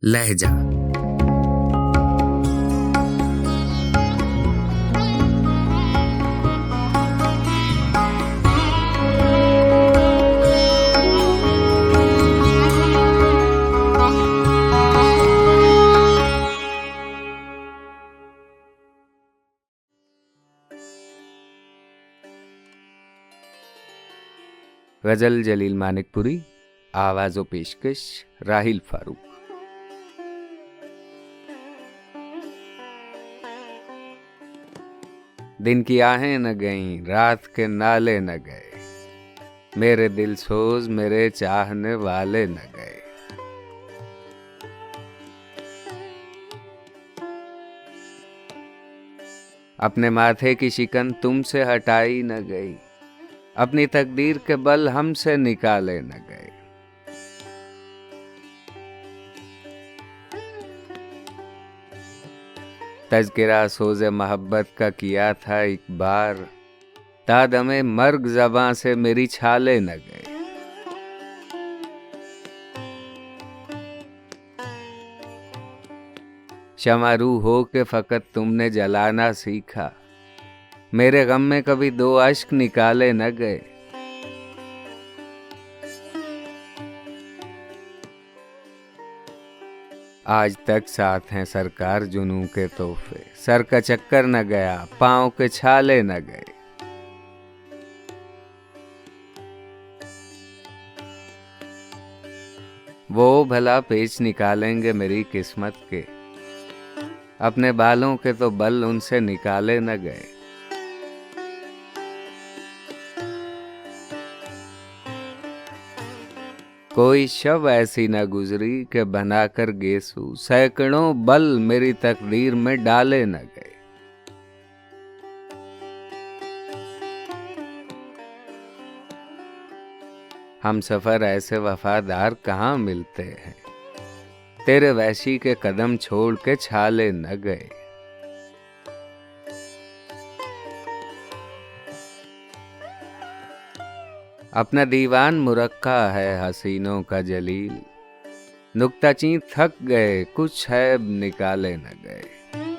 लहजा। गजल जलील मानिकपुरी, आवाज़ व पेशकश राहिल फारूक। दिन की आहें न गईं, रात के नाले न गए, मेरे दिल सोज मेरे चाहने वाले न गए। अपने माथे की शिकन तुमसे हटाई न गई, अपनी तकदीर के बल हमसे निकाले न गए। तज़किरा सोज़े मोहब्बत का किया था एक बार, तादमे मर्ग ज़बां से मेरी छाले न गए। शमारू हो के फ़कत तुमने जलाना सीखा, मेरे गम में कभी दो अश्क निकाले न गए। आज तक साथ हैं सरकार जुनूं के तोहफे, सर का चक्कर न गया, पाँव के छाले न गए। वो भला पेच निकालेंगे मेरी किस्मत के, अपने बालों के तो बल उनसे निकाले न गए। कोई शब ऐसी न गुजरी कि बनाकर गेसू, सैकड़ों बल मेरी तकदीर में डाले न गए। हम सफर ऐसे वफादार कहाँ मिलते हैं, तेरे वैशी के कदम छोड़ के छाले न गए। अपना दीवान मुरक्का है हसीनों का जलील, नुक्ताचीन थक गए, कुछ ऐब निकाले न गए।